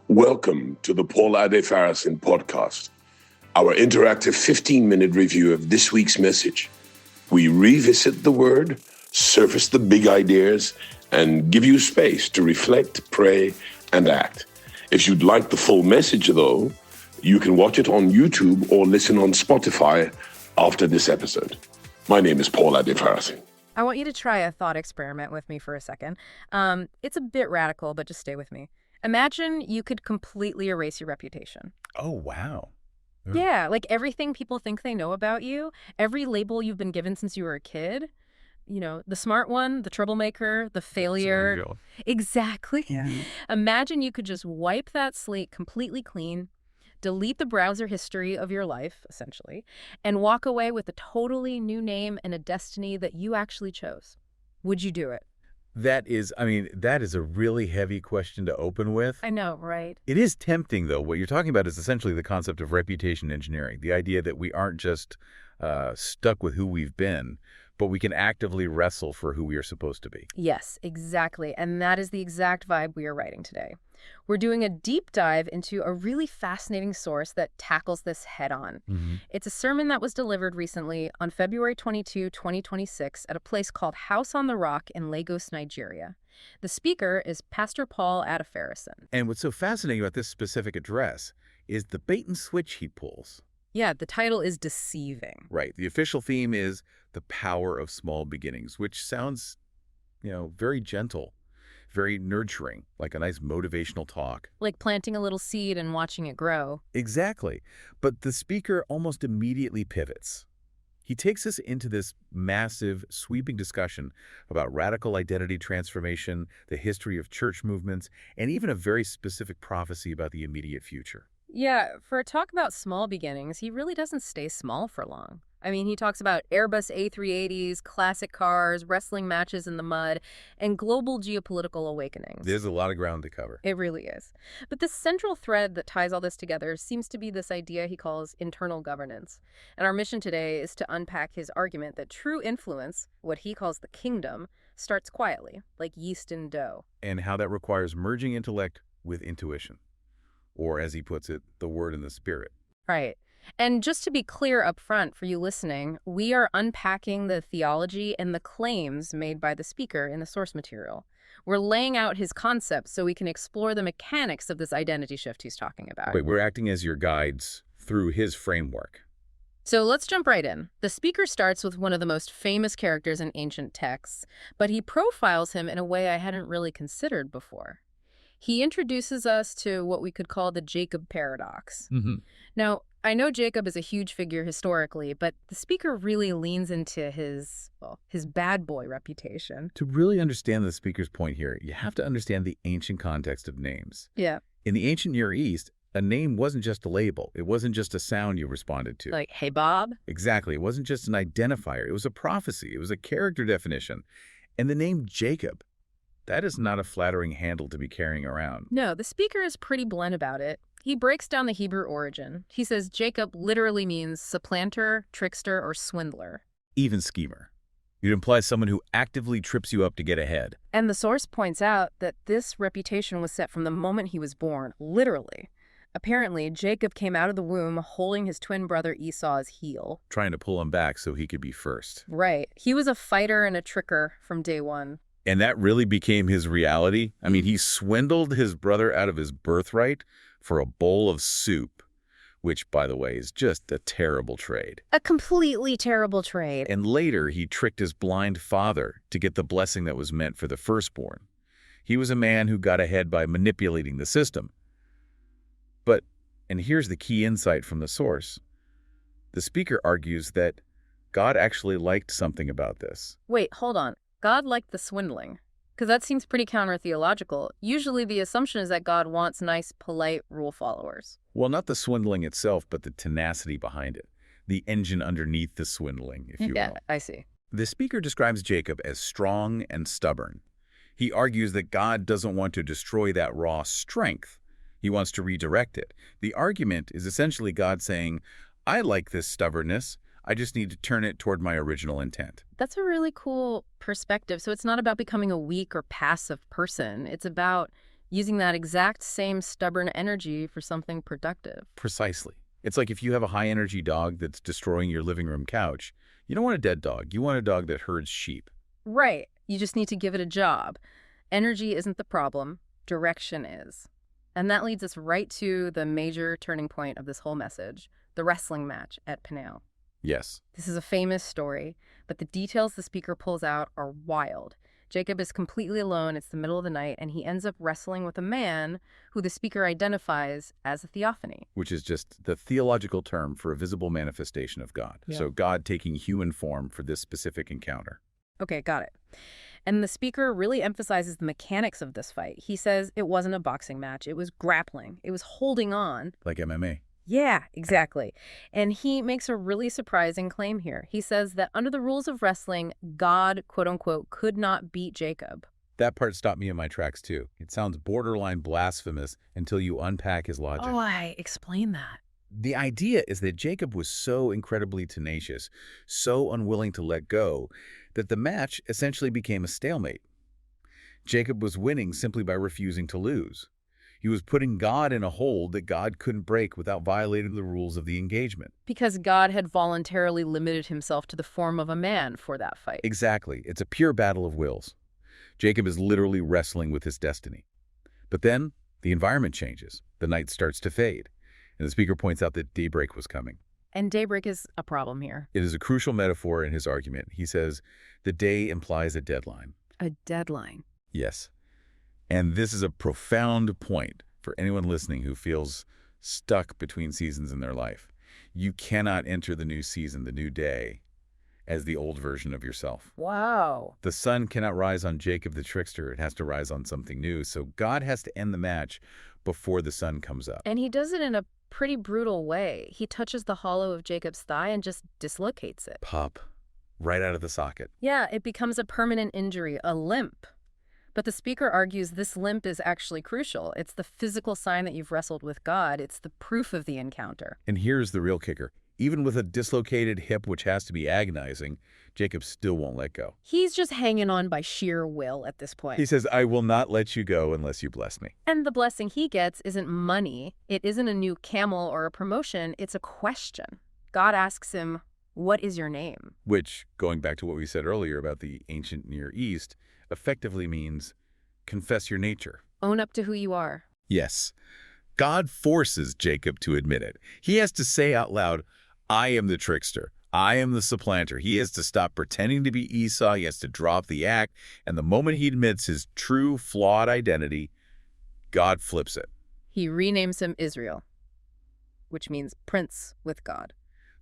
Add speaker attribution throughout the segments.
Speaker 1: Welcome to the Paul Adefarasin podcast, our interactive 15-minute review of this week's message. We revisit the word, surface the big ideas, and give you space to reflect, pray, and act. If you'd like the full message, though, you can watch it on YouTube or listen on Spotify after this episode. My name is Paul Adefarasin.
Speaker 2: I want you to try a thought experiment with me for a second. It's a bit radical, but just stay with me. Imagine you could completely erase your reputation.
Speaker 3: Oh, wow.
Speaker 2: Yeah, like everything people think they know about you, every label you've been given since you were a kid. You know, the smart one, the troublemaker, the failure. Exactly.
Speaker 3: Yeah.
Speaker 2: Imagine you could just wipe that slate completely clean, delete the browser history of your life, essentially, and walk away with a totally new name and a destiny that you actually chose. Would you do it?
Speaker 3: That is a really heavy question to open with.
Speaker 2: I know, right?
Speaker 3: It is tempting, though. What you're talking about is essentially the concept of reputation engineering, the idea that we aren't just stuck with who we've been, but we can actively wrestle for who we are supposed to be.
Speaker 2: Yes, exactly. And that is the exact vibe we are writing today. We're doing a deep dive into a really fascinating source that tackles this head on. It's a sermon that was delivered recently on February 22, 2026 at a place called House on the Rock in Lagos, Nigeria. The speaker is Pastor Paul Adefarasin.
Speaker 3: And what's so fascinating about this specific address is the bait and switch he pulls.
Speaker 2: Yeah, the title is Deceiving.
Speaker 3: Right. The official theme is the power of small beginnings, which sounds, very gentle, very nurturing, like a nice motivational talk.
Speaker 2: Like planting a little seed and watching it grow.
Speaker 3: Exactly. But the speaker almost immediately pivots. He takes us into this massive, sweeping discussion about radical identity transformation, the history of church movements, and even a very specific prophecy about the immediate future.
Speaker 2: Yeah, for a talk about small beginnings, he really doesn't stay small for long. I mean, he talks about Airbus A380s, classic cars, wrestling matches in the mud, and global geopolitical awakenings.
Speaker 3: There's a lot of ground to cover.
Speaker 2: It really is. But the central thread that ties all this together seems to be this idea he calls internal governance. And our mission today is to unpack his argument that true influence, what he calls the kingdom, starts quietly, like yeast in dough.
Speaker 3: And how that requires merging intellect with intuition. Or, as he puts it, the word and the spirit.
Speaker 2: Right. And just to be clear up front for you listening, we are unpacking the theology and the claims made by the speaker in the source material. We're laying out his concepts so we can explore the mechanics of this identity shift he's talking about.
Speaker 3: Wait, we're acting as your guides through his framework.
Speaker 2: So let's jump right in. The speaker starts with one of the most famous characters in ancient texts, but he profiles him in a way I hadn't really considered before. He introduces us to what we could call the Jacob paradox. Now, I know Jacob is a huge figure historically, but the speaker really leans into his bad boy reputation.
Speaker 3: To really understand the speaker's point here, you have to understand the ancient context of names.
Speaker 2: Yeah.
Speaker 3: In the ancient Near East, a name wasn't just a label. It wasn't just a sound you responded to.
Speaker 2: Like, hey, Bob?
Speaker 3: Exactly. It wasn't just an identifier. It was a prophecy. It was a character definition. And the name Jacob, that is not a flattering handle to be carrying around.
Speaker 2: No, the speaker is pretty blunt about it. He breaks down the Hebrew origin. He says Jacob literally means supplanter, trickster, or swindler.
Speaker 3: Even schemer. It implies someone who actively trips you up to get ahead.
Speaker 2: And the source points out that this reputation was set from the moment he was born, literally. Apparently, Jacob came out of the womb holding his twin brother Esau's heel.
Speaker 3: Trying to pull him back so he could be first.
Speaker 2: Right. He was a fighter and a tricker from day one.
Speaker 3: And that really became his reality. I mean, he swindled his brother out of his birthright for a bowl of soup, which, by the way, is just a terrible trade.
Speaker 2: A completely terrible trade.
Speaker 3: And later, he tricked his blind father to get the blessing that was meant for the firstborn. He was a man who got ahead by manipulating the system. But, and here's the key insight from the source, the speaker argues that God actually liked something about this.
Speaker 2: Wait, hold on. God liked the swindling. Because that seems pretty counter-theological. Usually the assumption is that God wants nice, polite rule followers.
Speaker 3: Well, not the swindling itself, but the tenacity behind it. The engine underneath the swindling, if you will.
Speaker 2: Yeah, I see.
Speaker 3: The speaker describes Jacob as strong and stubborn. He argues that God doesn't want to destroy that raw strength. He wants to redirect it. The argument is essentially God saying, I like this stubbornness. I just need to turn it toward my original intent.
Speaker 2: That's a really cool perspective. So it's not about becoming a weak or passive person. It's about using that exact same stubborn energy for something productive.
Speaker 3: Precisely. It's like if you have a high-energy dog that's destroying your living room couch, you don't want a dead dog. You want a dog that herds sheep.
Speaker 2: Right. You just need to give it a job. Energy isn't the problem. Direction is. And that leads us right to the major turning point of this whole message, the wrestling match at Peniel.
Speaker 3: Yes.
Speaker 2: This is a famous story, but the details the speaker pulls out are wild. Jacob is completely alone. It's the middle of the night, and he ends up wrestling with a man who the speaker identifies as a theophany.
Speaker 3: Which is just the theological term for a visible manifestation of God.
Speaker 2: Yeah.
Speaker 3: So God taking human form for this specific encounter.
Speaker 2: Okay, got it. And the speaker really emphasizes the mechanics of this fight. He says it wasn't a boxing match. It was grappling. It was holding on.
Speaker 3: Like MMA.
Speaker 2: Yeah, exactly. And he makes a really surprising claim here. He says that under the rules of wrestling, God, quote unquote, could not beat Jacob.
Speaker 3: That part stopped me in my tracks, too. It sounds borderline blasphemous until you unpack his logic.
Speaker 2: Oh, I explain that.
Speaker 3: The idea is that Jacob was so incredibly tenacious, so unwilling to let go, that the match essentially became a stalemate. Jacob was winning simply by refusing to lose. He was putting God in a hold that God couldn't break without violating the rules of the engagement.
Speaker 2: Because God had voluntarily limited himself to the form of a man for that fight.
Speaker 3: Exactly. It's a pure battle of wills. Jacob is literally wrestling with his destiny. But then the environment changes. The night starts to fade. And the speaker points out that daybreak was coming.
Speaker 2: And daybreak is a problem here.
Speaker 3: It is a crucial metaphor in his argument. He says, the day implies a deadline.
Speaker 2: A deadline.
Speaker 3: Yes. And this is a profound point for anyone listening who feels stuck between seasons in their life. You cannot enter the new season, the new day, as the old version of yourself.
Speaker 2: Wow.
Speaker 3: The sun cannot rise on Jacob the trickster. It has to rise on something new. So God has to end the match before the sun comes up.
Speaker 2: And he does it in a pretty brutal way. He touches the hollow of Jacob's thigh and just dislocates it.
Speaker 3: Pop. Right out of the socket.
Speaker 2: Yeah, it becomes a permanent injury, a limp. But the speaker argues this limp is actually crucial. It's the physical sign that you've wrestled with God. It's the proof of the encounter.
Speaker 3: And here's the real kicker. Even with a dislocated hip, which has to be agonizing, Jacob still won't let go.
Speaker 2: He's just hanging on by sheer will at this point.
Speaker 3: He says, I will not let you go unless you bless me.
Speaker 2: And the blessing he gets isn't money. It isn't a new camel or a promotion. It's a question. God asks him, what is your name?
Speaker 3: Which, going back to what we said earlier about the ancient Near East, effectively means confess your nature.
Speaker 2: Own up to who you are.
Speaker 3: Yes. God forces Jacob to admit it. He has to say out loud, I am the trickster. I am the supplanter. He has to stop pretending to be Esau. He has to drop the act. And the moment he admits his true, flawed identity, God flips it.
Speaker 2: He renames him Israel, which means prince with God.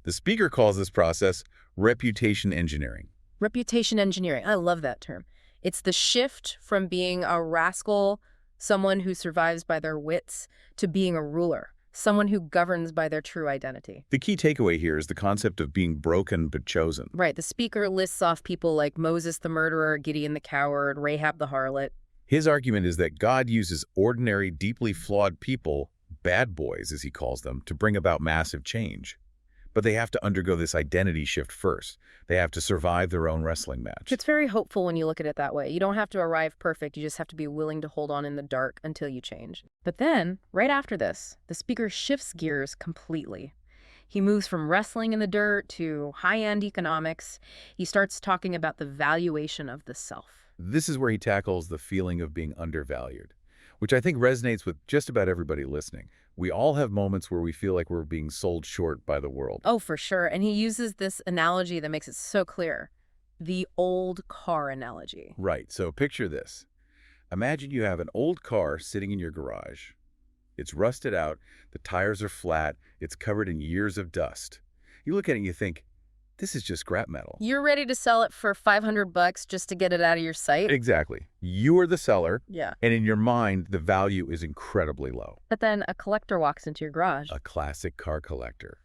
Speaker 3: The speaker calls this process reputation engineering.
Speaker 2: Reputation engineering. I love that term. It's the shift from being a rascal, someone who survives by their wits, to being a ruler, someone who governs by their true identity.
Speaker 3: The key takeaway here is the concept of being broken but chosen.
Speaker 2: Right. The speaker lists off people like Moses the murderer, Gideon the coward, Rahab the harlot.
Speaker 3: His argument is that God uses ordinary, deeply flawed people, bad boys as he calls them, to bring about massive change. But they have to undergo this identity shift first. They have to survive their own wrestling match.
Speaker 2: It's very hopeful when you look at it that way. You don't have to arrive perfect. You just have to be willing to hold on in the dark until you change. But then, right after this, the speaker shifts gears completely. He moves from wrestling in the dirt to high-end economics. He starts talking about the valuation of the self.
Speaker 3: This is where he tackles the feeling of being undervalued, which I think resonates with just about everybody listening. We all have moments where we feel like we're being sold short by the world.
Speaker 2: Oh, for sure. And he uses this analogy that makes it so clear. The old car analogy.
Speaker 3: Right. So picture this. Imagine you have an old car sitting in your garage. It's rusted out. The tires are flat. It's covered in years of dust. You look at it and you think, this is just scrap metal.
Speaker 2: You're ready to sell it for $500 just to get it out of your sight?
Speaker 3: Exactly. You are the seller.
Speaker 2: Yeah.
Speaker 3: And in your mind, the value is incredibly low.
Speaker 2: But then a collector walks into your garage.
Speaker 3: A classic car collector.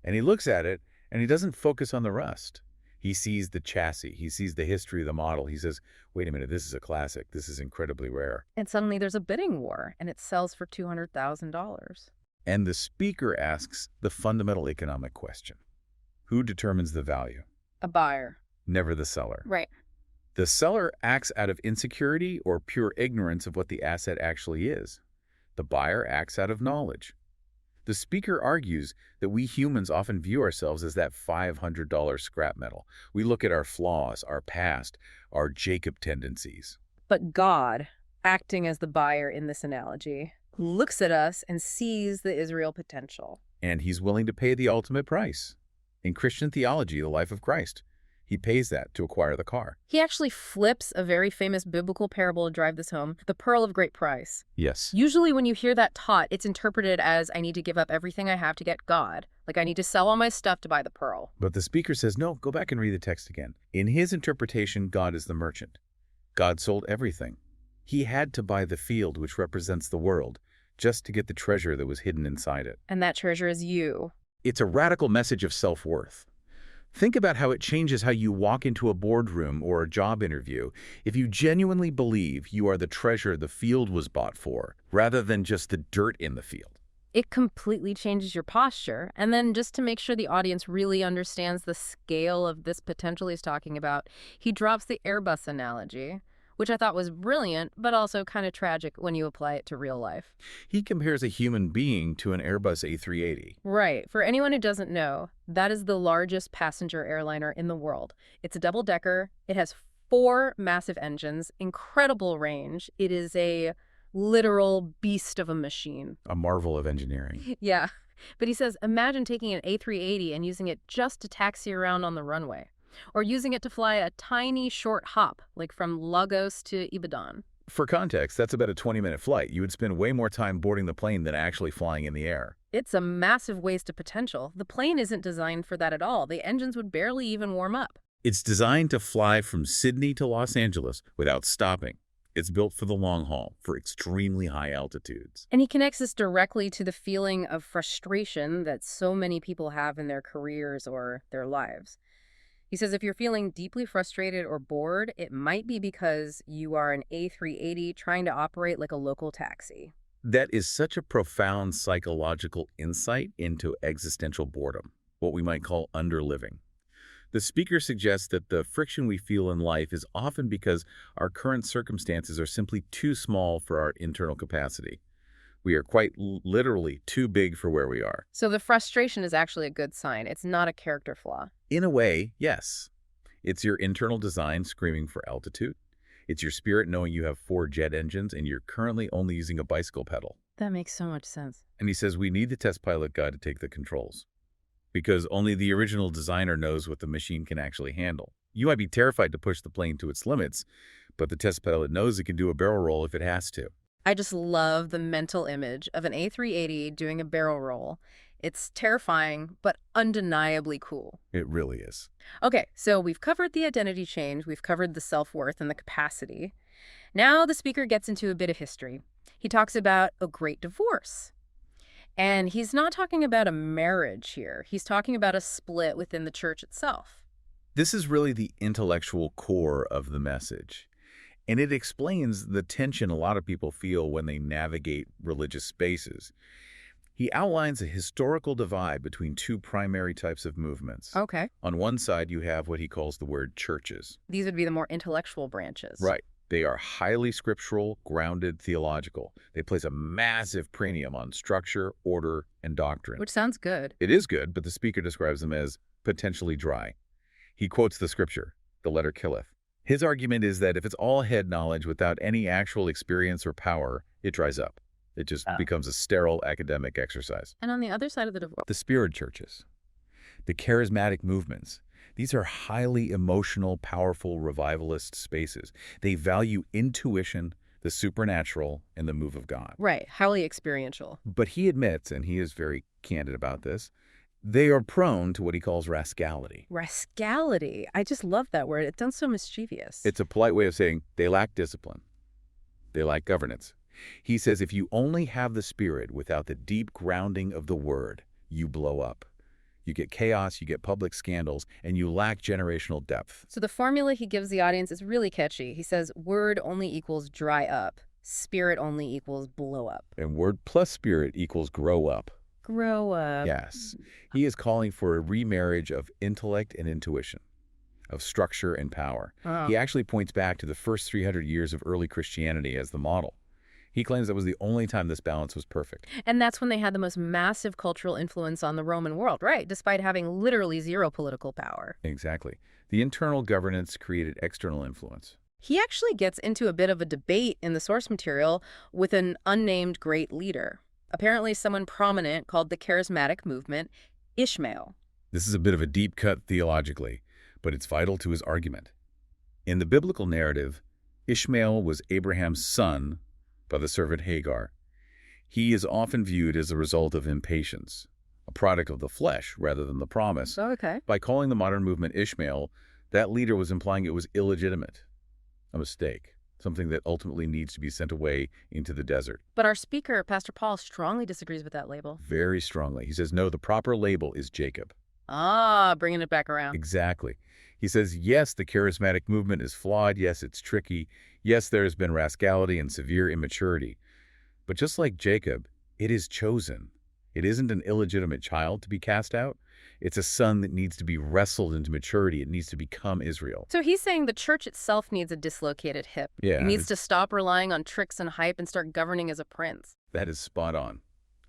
Speaker 3: And he looks at it, and he doesn't focus on the rust. He sees the chassis. He sees the history of the model. He says, wait a minute, this is a classic. This is incredibly rare.
Speaker 2: And suddenly there's a bidding war, and it sells for $200,000.
Speaker 3: And the speaker asks the fundamental economic question. Who determines the value?
Speaker 2: A buyer.
Speaker 3: Never the seller.
Speaker 2: Right.
Speaker 3: The seller acts out of insecurity or pure ignorance of what the asset actually is. The buyer acts out of knowledge. The speaker argues that we humans often view ourselves as that $500 scrap metal. We look at our flaws, our past, our Jacob tendencies.
Speaker 2: But God, acting as the buyer in this analogy, looks at us and sees the Israel potential.
Speaker 3: And he's willing to pay the ultimate price. In Christian theology, the life of Christ, he pays that to acquire the car.
Speaker 2: He actually flips a very famous biblical parable to drive this home, the pearl of great price.
Speaker 3: Yes.
Speaker 2: Usually when you hear that taught, it's interpreted as I need to give up everything I have to get God. Like I need to sell all my stuff to buy the pearl.
Speaker 3: But the speaker says, no, go back and read the text again. In his interpretation, God is the merchant. God sold everything. He had to buy the field, which represents the world, just to get the treasure that was hidden inside it.
Speaker 2: And that treasure is you.
Speaker 3: It's a radical message of self-worth. Think about how it changes how you walk into a boardroom or a job interview if you genuinely believe you are the treasure the field was bought for, rather than just the dirt in the field.
Speaker 2: It completely changes your posture. And then just to make sure the audience really understands the scale of this potential he's talking about, he drops the Airbus analogy, which I thought was brilliant, but also kind of tragic when you apply it to real life.
Speaker 3: He compares a human being to an Airbus A380.
Speaker 2: Right. For anyone who doesn't know, that is the largest passenger airliner in the world. It's a double-decker. It has 4 massive engines, incredible range. It is a literal beast of a machine.
Speaker 3: A marvel of engineering.
Speaker 2: Yeah. But he says, imagine taking an A380 and using it just to taxi around on the runway. Or using it to fly a tiny short hop, like from Lagos to Ibadan.
Speaker 3: For context, that's about a 20-minute flight. You would spend way more time boarding the plane than actually flying in the air.
Speaker 2: It's a massive waste of potential. The plane isn't designed for that at all. The engines would barely even warm up.
Speaker 3: It's designed to fly from Sydney to Los Angeles without stopping. It's built for the long haul, for extremely high altitudes.
Speaker 2: And he connects this directly to the feeling of frustration that so many people have in their careers or their lives. He says if you're feeling deeply frustrated or bored, it might be because you are an A380 trying to operate like a local taxi.
Speaker 3: That is such a profound psychological insight into existential boredom, what we might call underliving. The speaker suggests that the friction we feel in life is often because our current circumstances are simply too small for our internal capacity. We are quite literally too big for where we are.
Speaker 2: So the frustration is actually a good sign. It's not a character flaw.
Speaker 3: In a way, yes. It's your internal design screaming for altitude. It's your spirit knowing you have 4 jet engines and you're currently only using a bicycle pedal.
Speaker 2: That makes so much sense.
Speaker 3: And he says we need the test pilot guy to take the controls, because only the original designer knows what the machine can actually handle. You might be terrified to push the plane to its limits, but the test pilot knows it can do a barrel roll if it has to.
Speaker 2: I just love the mental image of an A380 doing a barrel roll. It's terrifying, but undeniably cool.
Speaker 3: It really is.
Speaker 2: Okay, so we've covered the identity change, we've covered the self-worth and the capacity. Now the speaker gets into a bit of history. He talks about a great divorce. And he's not talking about a marriage here. He's talking about a split within the church itself.
Speaker 3: This is really the intellectual core of the message. And it explains the tension a lot of people feel when they navigate religious spaces. He outlines a historical divide between 2 primary types of movements.
Speaker 2: Okay.
Speaker 3: On one side, you have what he calls the word churches.
Speaker 2: These would be the more intellectual branches.
Speaker 3: Right. They are highly scriptural, grounded, theological. They place a massive premium on structure, order, and doctrine.
Speaker 2: Which sounds good.
Speaker 3: It is good, but the speaker describes them as potentially dry. He quotes the scripture, "The letter killeth." His argument is that if it's all head knowledge without any actual experience or power, it dries up. It just becomes a sterile academic exercise.
Speaker 2: And on the other side of the divorce,
Speaker 3: The spirit churches, the charismatic movements, these are highly emotional, powerful, revivalist spaces. They value intuition, the supernatural, and the move of God.
Speaker 2: right, highly experiential.
Speaker 3: But he admits, and he is very candid about this, they are prone to what he calls rascality.
Speaker 2: Rascality. I just love that word. It sounds so mischievous.
Speaker 3: It's a polite way of saying they lack discipline. They lack governance. He says if you only have the Spirit without the deep grounding of the Word, you blow up. You get chaos, you get public scandals, and you lack generational depth.
Speaker 2: So the formula he gives the audience is really catchy. He says word only equals dry up. Spirit only equals blow up.
Speaker 3: And Word plus Spirit equals grow up.
Speaker 2: Grow up.
Speaker 3: Yes. He is calling for a remarriage of intellect and intuition, of structure and power.
Speaker 2: Oh.
Speaker 3: He actually points back to the first 300 years of early Christianity as the model. He claims that was the only time this balance was perfect.
Speaker 2: And that's when they had the most massive cultural influence on the Roman world, right? Despite having literally zero political power.
Speaker 3: Exactly. The internal governance created external influence.
Speaker 2: He actually gets into a bit of a debate in the source material with an unnamed great leader. Apparently someone prominent called the charismatic movement Ishmael.
Speaker 3: This is a bit of a deep cut theologically, but it's vital to his argument. In the biblical narrative, Ishmael was Abraham's son by the servant Hagar. He is often viewed as a result of impatience, a product of the flesh rather than the promise.
Speaker 2: Oh, okay.
Speaker 3: By calling the modern movement Ishmael, that leader was implying it was illegitimate, a mistake, something that ultimately needs to be sent away into the desert.
Speaker 2: But our speaker, Pastor Paul, strongly disagrees with that label.
Speaker 3: Very strongly. He says, no, the proper label is Jacob.
Speaker 2: Ah, bringing it back around.
Speaker 3: Exactly. He says, yes, the charismatic movement is flawed. Yes, it's tricky. Yes, there has been rascality and severe immaturity. But just like Jacob, it is chosen. It isn't an illegitimate child to be cast out. It's a son that needs to be wrestled into maturity. It needs to become Israel.
Speaker 2: So he's saying the church itself needs a dislocated hip.
Speaker 3: Yeah,
Speaker 2: It needs to stop relying on tricks and hype and start governing as a prince.
Speaker 3: that is spot on.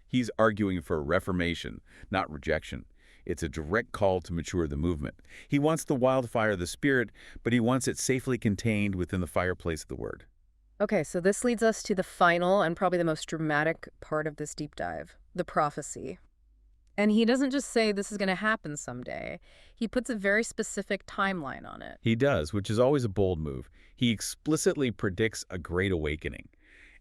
Speaker 3: He's arguing for reformation, not rejection. It's a direct call to mature the movement. He wants the wildfire of the Spirit, but he wants it safely contained within the fireplace of the Word.
Speaker 2: Okay, so this leads us to the final and probably the most dramatic part of this deep dive, the prophecy. And he doesn't just say this is going to happen someday. He puts a very specific timeline on it.
Speaker 3: He does, which is always a bold move. He explicitly predicts a great awakening.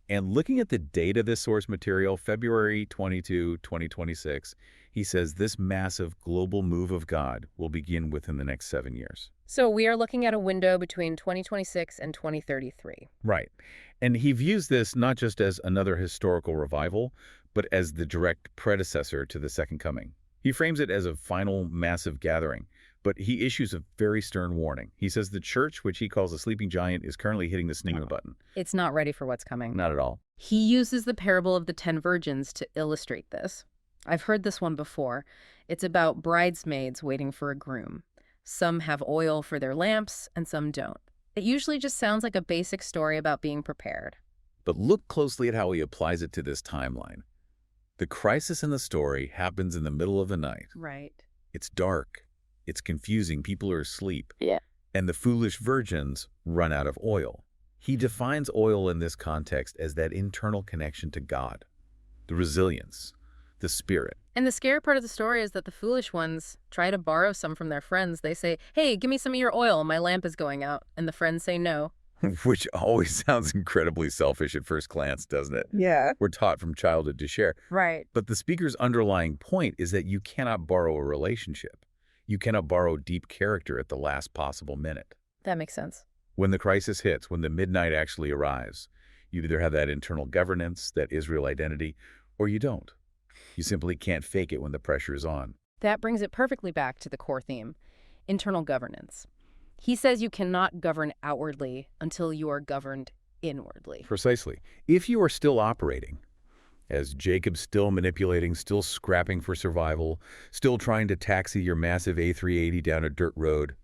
Speaker 3: And looking at the date of this source material, February 22, 2026, he says this massive global move of God will begin within the next 7 years.
Speaker 2: So we are looking at a window between 2026 and 2033.
Speaker 3: Right. And he views this not just as another historical revival, but as the direct predecessor to the Second Coming. He frames it as a final massive gathering, but he issues a very stern warning. He says the church, which he calls a sleeping giant, is currently hitting the snooze button.
Speaker 2: It's not ready for what's coming.
Speaker 3: Not at all.
Speaker 2: He uses the parable of the 10 virgins to illustrate this. I've heard this one before. It's about bridesmaids waiting for a groom. Some have oil for their lamps and some don't. It usually just sounds like a basic story about being prepared.
Speaker 3: But look closely at how he applies it to this timeline. The crisis in the story happens in the middle of the night.
Speaker 2: Right.
Speaker 3: It's dark. It's confusing. People are asleep.
Speaker 2: Yeah.
Speaker 3: And the foolish virgins run out of oil. He defines oil in this context as that internal connection to God, the resilience, the Spirit.
Speaker 2: And the scary part of the story is that the foolish ones try to borrow some from their friends. They say, hey, give me some of your oil. My lamp is going out. And the friends say no.
Speaker 3: Which always sounds incredibly selfish at first glance, doesn't it?
Speaker 2: Yeah.
Speaker 3: We're taught from childhood to share.
Speaker 2: Right.
Speaker 3: But the speaker's underlying point is that you cannot borrow a relationship. You cannot borrow deep character at the last possible minute.
Speaker 2: That makes sense.
Speaker 3: When the crisis hits, when the midnight actually arrives, you either have that internal governance, that Israel identity, or you don't. You simply can't fake it when the pressure is on.
Speaker 2: That brings it perfectly back to the core theme, internal governance. He says you cannot govern outwardly until you are governed inwardly.
Speaker 3: Precisely. If you are still operating, as Jacob's still manipulating, still scrapping for survival, still trying to taxi your massive A380 down a dirt road,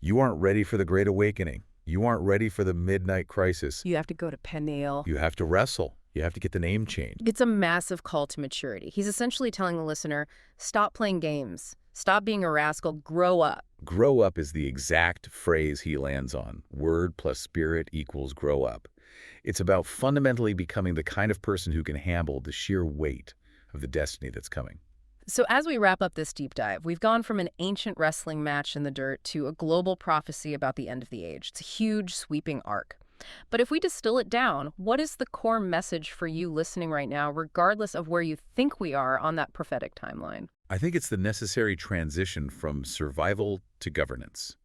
Speaker 3: you aren't ready for the Great Awakening. You aren't ready for the midnight crisis.
Speaker 2: You have to go to Peniel.
Speaker 3: You have to wrestle. You have to get the name changed.
Speaker 2: It's a massive call to maturity. He's essentially telling the listener, stop playing games. Stop being a rascal. Grow up.
Speaker 3: Grow up is the exact phrase he lands on. Word plus spirit equals grow up. It's about fundamentally becoming the kind of person who can handle the sheer weight of the destiny that's coming.
Speaker 2: So as we wrap up this deep dive, we've gone from an ancient wrestling match in the dirt to a global prophecy about the end of the age. It's a huge, sweeping arc. But if we distill it down, what is the core message for you listening right now, regardless of where you think we are on that prophetic timeline?
Speaker 3: I think it's the necessary transition from survival to governance.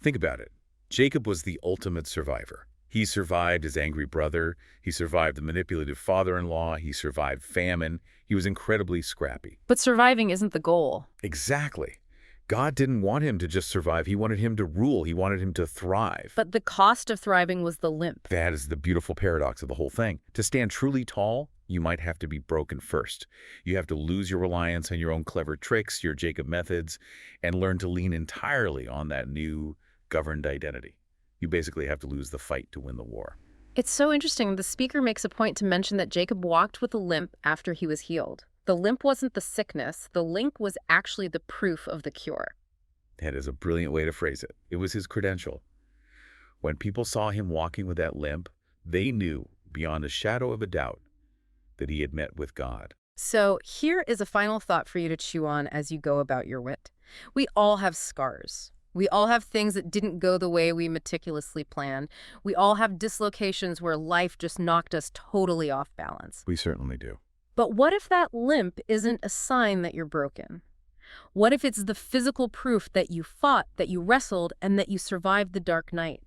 Speaker 3: Think about it. Jacob was the ultimate survivor. He survived his angry brother. He survived the manipulative father-in-law. He survived famine. He was incredibly scrappy.
Speaker 2: But surviving isn't the goal.
Speaker 3: Exactly. God didn't want him to just survive. He wanted him to rule. He wanted him to thrive.
Speaker 2: But the cost of thriving was the limp.
Speaker 3: That is the beautiful paradox of the whole thing. To stand truly tall, you might have to be broken first. You have to lose your reliance on your own clever tricks, your Jacob methods, and learn to lean entirely on that new governed identity. You basically have to lose the fight to win the war.
Speaker 2: It's so interesting. The speaker makes a point to mention that Jacob walked with a limp after he was healed. The limp wasn't the sickness. The limp was actually the proof of the cure.
Speaker 3: That is a brilliant way to phrase it. It was his credential. When people saw him walking with that limp, they knew, beyond a shadow of a doubt, that he had met with God.
Speaker 2: So here is a final thought for you to chew on as you go about your wit. We all have scars. We all have things that didn't go the way we meticulously planned. We all have dislocations where life just knocked us totally off balance.
Speaker 3: We certainly do.
Speaker 2: But what if that limp isn't a sign that you're broken? What if it's the physical proof that you fought, that you wrestled, and that you survived the dark night?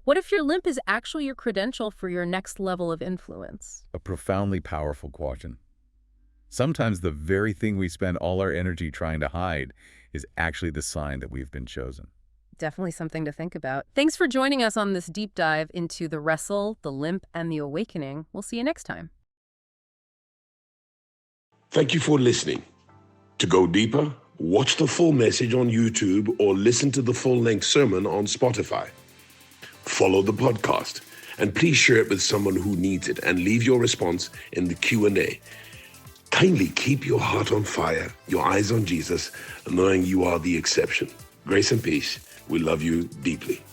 Speaker 2: What if your limp is actually your credential for your next level of influence?
Speaker 3: A profoundly powerful question. Sometimes the very thing we spend all our energy trying to hide is actually the sign that we've been chosen.
Speaker 2: Definitely something to think about. Thanks for joining us on this deep dive into the wrestle, the limp, and the awakening. We'll see you next time.
Speaker 1: Thank you for listening. To go deeper, watch the full message on YouTube or listen to the full-length sermon on Spotify. Follow the podcast, and please share it with someone who needs it and leave your response in the Q&A. Kindly keep your heart on fire, your eyes on Jesus, knowing you are the exception. Grace and peace. We love you deeply.